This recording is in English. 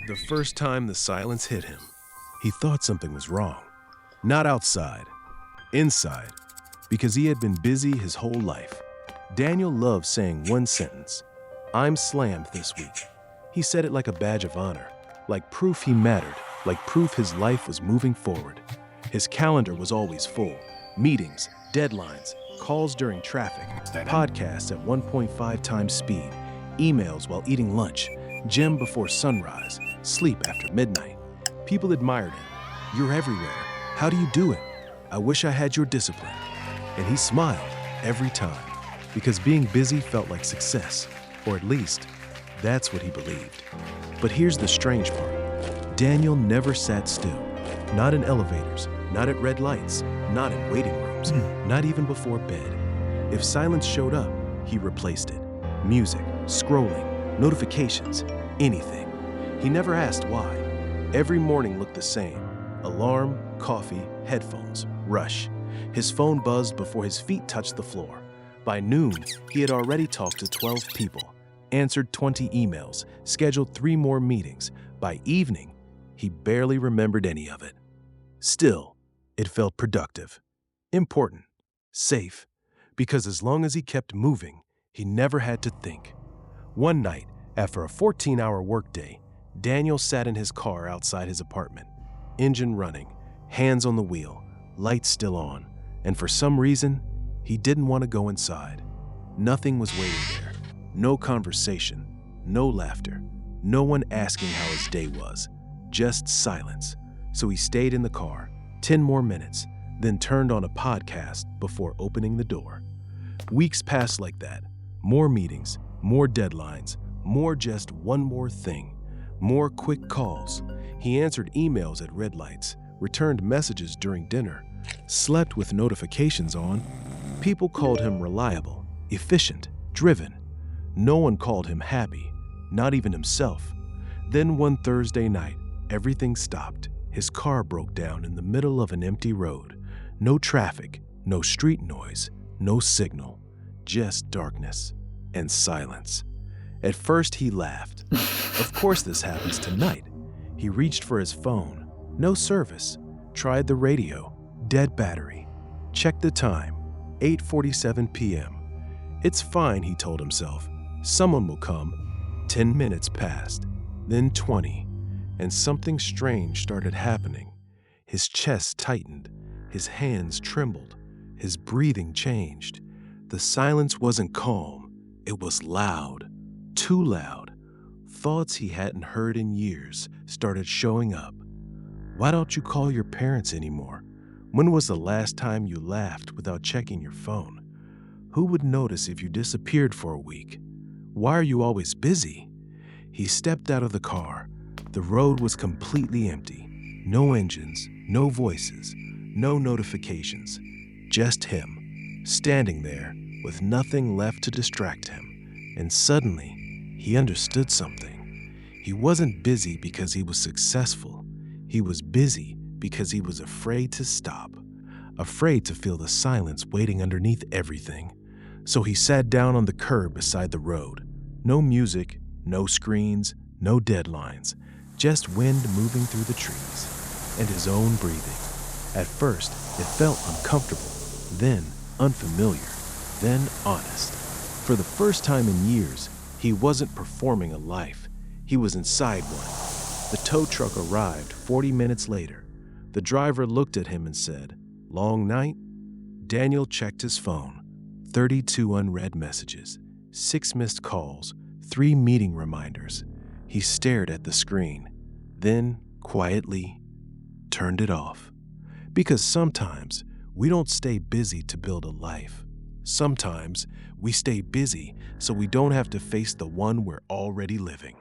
The first time the silence hit him, he thought something was wrong. Not outside, inside, because he had been busy his whole life. Daniel loved saying one sentence, "I'm slammed this week." He said it like a badge of honor, like proof he mattered, like proof his life was moving forward. His calendar was always full. Meetings, deadlines, calls during traffic, podcasts at 1.5 times speed, emails while eating lunch, gym before sunrise, sleep after midnight. People admired him. "You're everywhere. How do you do it? I wish I had your discipline." And he smiled every time, because being busy felt like success, or at least, that's what he believed. But here's the strange part. Daniel never sat still. Not in elevators, not at red lights, not in waiting rooms, not even before bed. If silence showed up, he replaced it. Music, scrolling, notifications, anything. He never asked why. Every morning looked the same. Alarm, coffee, headphones, rush. His phone buzzed before his feet touched the floor. By noon, he had already talked to 12 people, answered 20 emails, scheduled 3 more meetings. By evening, he barely remembered any of it. Still, it felt productive, important, safe, because as long as he kept moving, he never had to think. One night, after a 14-hour workday, Daniel sat in his car outside his apartment, engine running, hands on the wheel, lights still on, and for some reason, he didn't want to go inside. Nothing was waiting there. No conversation, no laughter, no one asking how his day was, just silence. So he stayed in the car 10 more minutes, then turned on a podcast before opening the door. Weeks passed like that. More meetings, more deadlines, more just one more thing, more quick calls. He answered emails at red lights, returned messages during dinner, slept with notifications on. People called him reliable, efficient, driven. No one called him happy, not even himself. Then one Thursday night, everything stopped. His car broke down in the middle of an empty road. No traffic, no street noise, no signal, just darkness and silence. At first he laughed. Of course this happens tonight. He reached for his phone. No service. Tried the radio. Dead battery. Checked the time. 8:47 p.m. It's fine, he told himself. Someone will come. 10 minutes passed. Then 20. And something strange started happening. His chest tightened. His hands trembled. His breathing changed. The silence wasn't calm. It was loud. Too loud. Thoughts he hadn't heard in years started showing up. Why don't you call your parents anymore? When was the last time you laughed without checking your phone? Who would notice if you disappeared for a week? Why are you always busy? He stepped out of the car. The road was completely empty. No engines, no voices, no notifications. Just him, standing there with nothing left to distract him. And suddenly, he understood something. He wasn't busy because he was successful. He was busy because he was afraid to stop, afraid to feel the silence waiting underneath everything. So he sat down on the curb beside the road. No music, no screens, no deadlines, just wind moving through the trees and his own breathing. At first, it felt uncomfortable, then unfamiliar, then honest. For the first time in years, he wasn't performing a life. He was inside one. The tow truck arrived 40 minutes later. The driver looked at him and said, "Long night?" Daniel checked his phone. 32 unread messages, 6 missed calls, 3 meeting reminders. He stared at the screen, then quietly turned it off. Because sometimes we don't stay busy to build a life. Sometimes we stay busy so we don't have to face the one we're already living.